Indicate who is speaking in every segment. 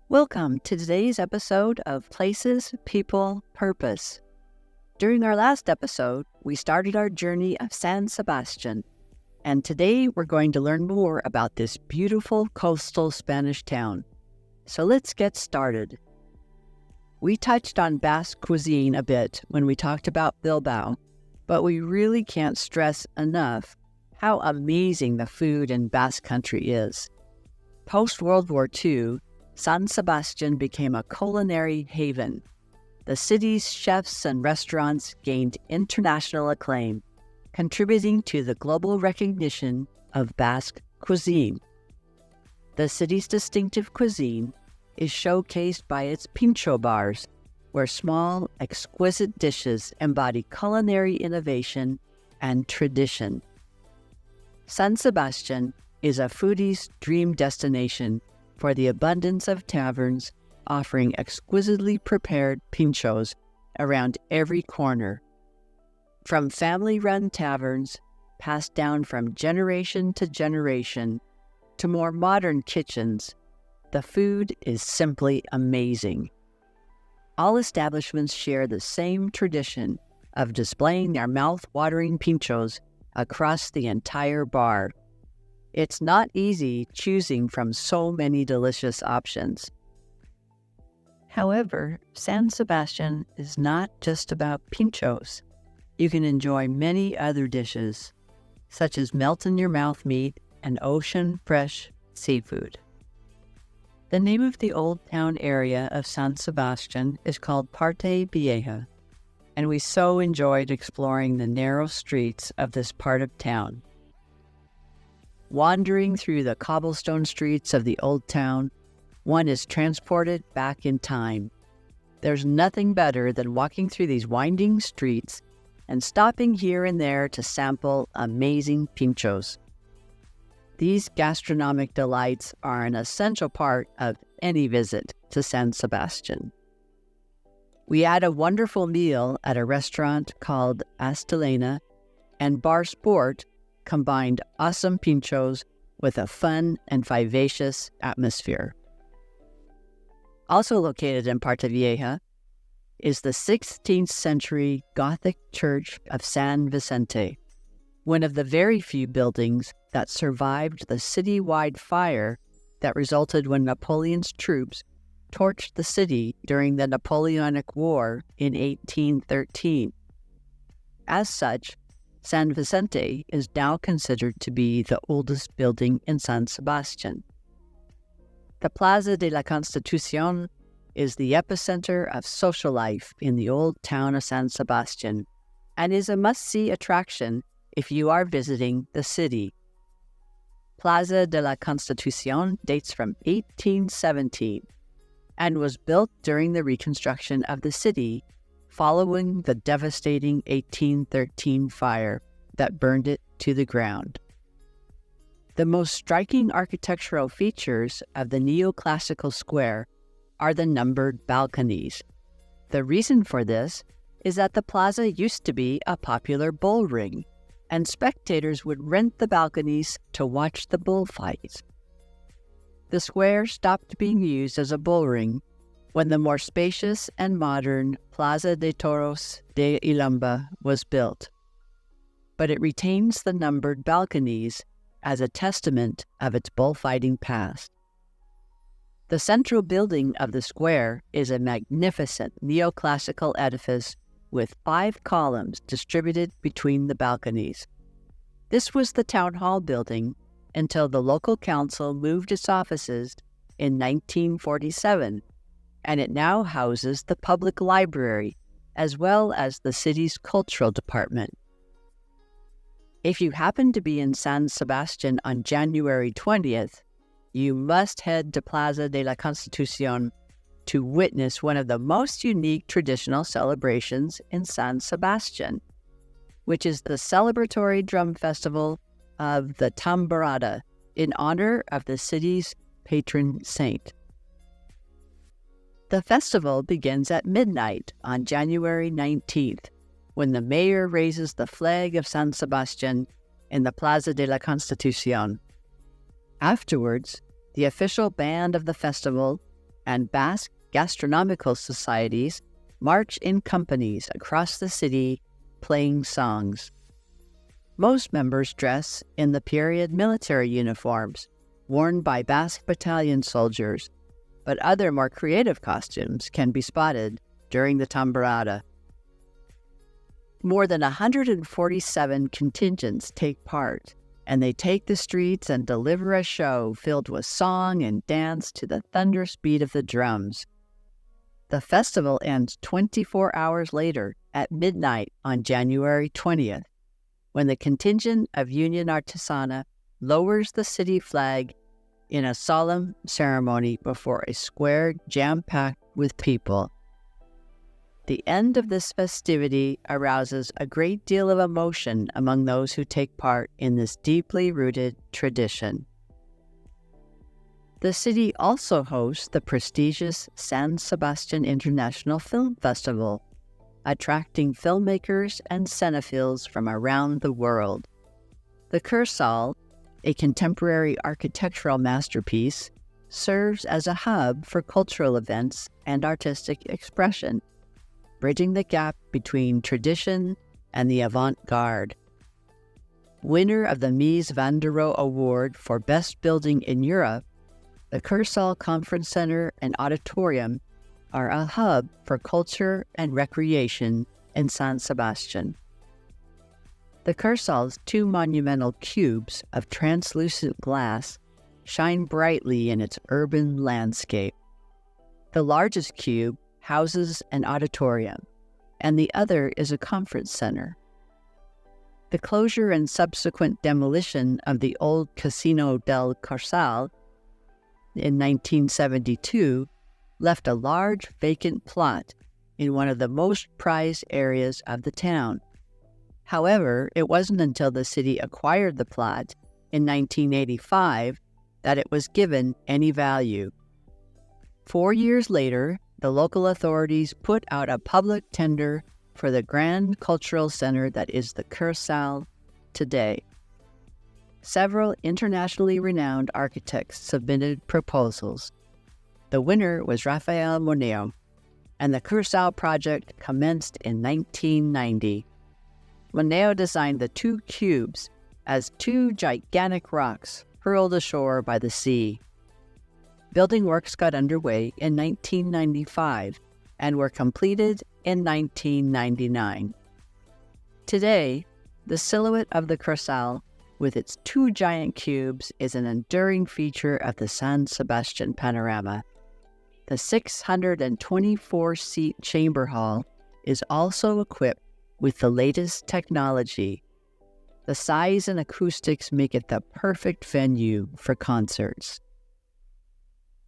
Speaker 1: Welcome to today's episode of Places, People, Purpose. During our last episode, we started our journey of San Sebastian, and today we're going to learn more about this beautiful coastal Spanish town. So let's get started. We touched on Basque cuisine a bit when we talked about Bilbao, but we really can't stress enough how amazing the food in Basque country is. Post-World War II, San Sebastian became a culinary haven. The city's chefs and restaurants gained international acclaim, contributing to the global recognition of Basque cuisine. The city's distinctive cuisine is showcased by its pintxo bars, where small, exquisite dishes embody culinary innovation and tradition. San Sebastian is a foodie's dream destination for the abundance of taverns offering exquisitely prepared pintxos around every corner. From family-run taverns, passed down from generation to generation, to more modern kitchens, the food is simply amazing. All establishments share the same tradition of displaying their mouth-watering pintxos across the entire bar. It's not easy choosing from so many delicious options. However, San Sebastian is not just about pintxos. You can enjoy many other dishes, such as melt-in-your-mouth meat and ocean-fresh seafood. The name of the old town area of San Sebastian is called Parte Vieja, and we so enjoyed exploring the narrow streets of this part of town. Wandering through the cobblestone streets of the old town, one is transported back in time. There's nothing better than walking through these winding streets and stopping here and there to sample amazing pintxos. These gastronomic delights are an essential part of any visit to San Sebastian. We had a wonderful meal at a restaurant called Astelena and Bar Sport combined awesome pintxos with a fun and vivacious atmosphere. Also located in Parte Vieja is the 16th century Gothic church of San Vicente, one of the very few buildings that survived the citywide fire that resulted when Napoleon's troops torched the city during the Napoleonic War in 1813. As such, San Vicente is now considered to be the oldest building in San Sebastian. The Plaza de la Constitución is the epicenter of social life in the old town of San Sebastian and is a must-see attraction if you are visiting the city. Plaza de la Constitución dates from 1817 and was built during the reconstruction of the city following the devastating 1813 fire that burned it to the ground. The most striking architectural features of the neoclassical square are the numbered balconies. The reason for this is that the plaza used to be a popular bull ring, and spectators would rent the balconies to watch the bullfights. The square stopped being used as a bull ring when the more spacious and modern Plaza de Toros de Ilamba was built, but it retains the numbered balconies as a testament of its bullfighting past. The central building of the square is a magnificent neoclassical edifice with 5 columns distributed between the balconies. This was the town hall building until the local council moved its offices in 1947, and it now houses the public library as well as the city's cultural department. If you happen to be in San Sebastian on January 20th, you must head to Plaza de la Constitución to witness one of the most unique traditional celebrations in San Sebastian. which is the celebratory drum festival of the Tamborada in honor of the city's patron saint. The festival begins at midnight on January 19th, when the mayor raises the flag of San Sebastian in the Plaza de la Constitución. Afterwards, the official band of the festival and Basque gastronomical societies march in companies across the city playing songs. Most members dress in the period military uniforms worn by Basque battalion soldiers, but other more creative costumes can be spotted during the Tamborada. More than 147 contingents take part, and they take the streets and deliver a show filled with song and dance to the thunderous beat of the drums. The festival ends 24 hours later at midnight on January 20th, when the contingent of Union Artisana lowers the city flag in a solemn ceremony before a square jam-packed with people. The end of this festivity arouses a great deal of emotion among those who take part in this deeply rooted tradition. The city also hosts the prestigious San Sebastian International Film Festival, attracting filmmakers and cinephiles from around the world. The Kursaal, a contemporary architectural masterpiece, serves as a hub for cultural events and artistic expression, bridging the gap between tradition and the avant-garde. Winner of the Mies van der Rohe Award for Best Building in Europe, the Kursaal Conference Center and Auditorium are a hub for culture and recreation in San Sebastian. The Kursaal's two monumental cubes of translucent glass shine brightly in its urban landscape. The largest cube houses an auditorium, and the other is a conference center. The closure and subsequent demolition of the old Casino del Kursaal in 1972 left a large vacant plot in one of the most prized areas of the town. However, it wasn't until the city acquired the plot in 1985 that it was given any value. 4 years later, the local authorities put out a public tender for the grand cultural center that is the Kursaal today. Several internationally renowned architects submitted proposals. The winner was Rafael Moneo, and the Kursaal project commenced in 1990. Moneo designed the two cubes as two gigantic rocks hurled ashore by the sea. Building works got underway in 1995 and were completed in 1999. Today, the silhouette of the Kursaal with its two giant cubes is an enduring feature of the San Sebastian panorama. The 624-seat chamber hall is also equipped with the latest technology. The size and acoustics make it the perfect venue for concerts.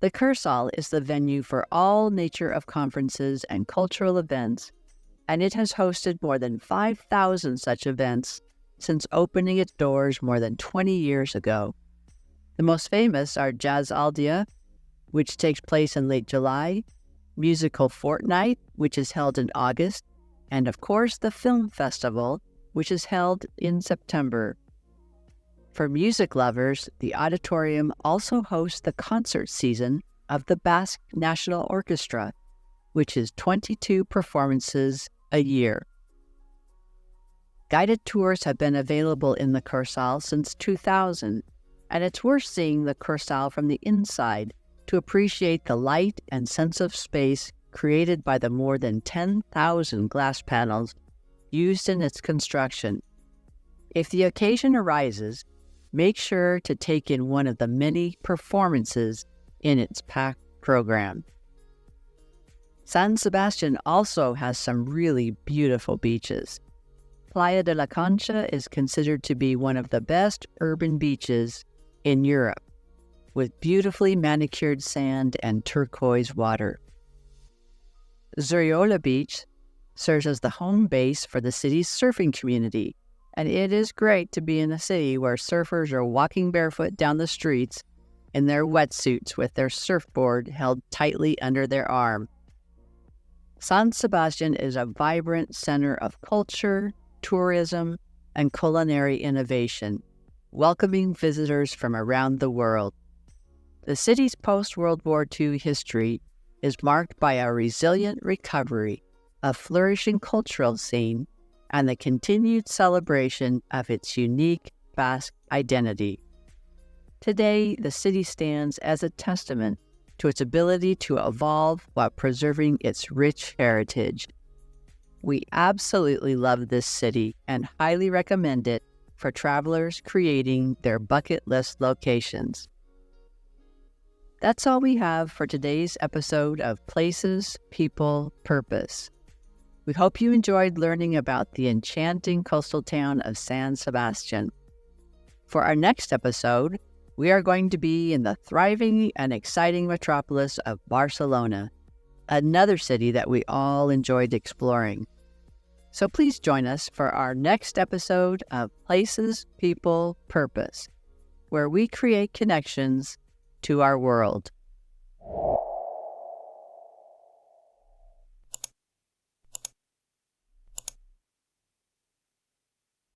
Speaker 1: The Kursaal is the venue for all nature of conferences and cultural events, and it has hosted more than 5,000 such events since opening its doors more than 20 years ago. The most famous are Jazz Aldia, which takes place in late July, Musical Fortnight, which is held in August, and of course the Film Festival, which is held in September. For music lovers, the auditorium also hosts the concert season of the Basque National Orchestra, which is 22 performances a year. Guided tours have been available in the Kursaal since 2000, and it's worth seeing the Kursaal from the inside to appreciate the light and sense of space created by the more than 10,000 glass panels used in its construction. If the occasion arises, make sure to take in one of the many performances in its packed program. San Sebastian also has some really beautiful beaches. Playa de la Concha is considered to be one of the best urban beaches in Europe, with beautifully manicured sand and turquoise water. Zuriola Beach, serves as the home base for the city's surfing community, and it is great to be in a city where surfers are walking barefoot down the streets in their wetsuits with their surfboard held tightly under their arm. San Sebastian is a vibrant center of culture, tourism, and culinary innovation, welcoming visitors from around the world. The city's post-World War II history is marked by a resilient recovery, a flourishing cultural scene, and the continued celebration of its unique Basque identity. Today, the city stands as a testament to its ability to evolve while preserving its rich heritage. We absolutely love this city and highly recommend it for travelers creating their bucket list locations. That's all we have for today's episode of Places, People, Purpose. We hope you enjoyed learning about the enchanting coastal town of San Sebastian. For our next episode, we are going to be in the thriving and exciting metropolis of Barcelona, another city that we all enjoyed exploring. So please join us for our next episode of Places, People, Purpose, where we create connections to our world.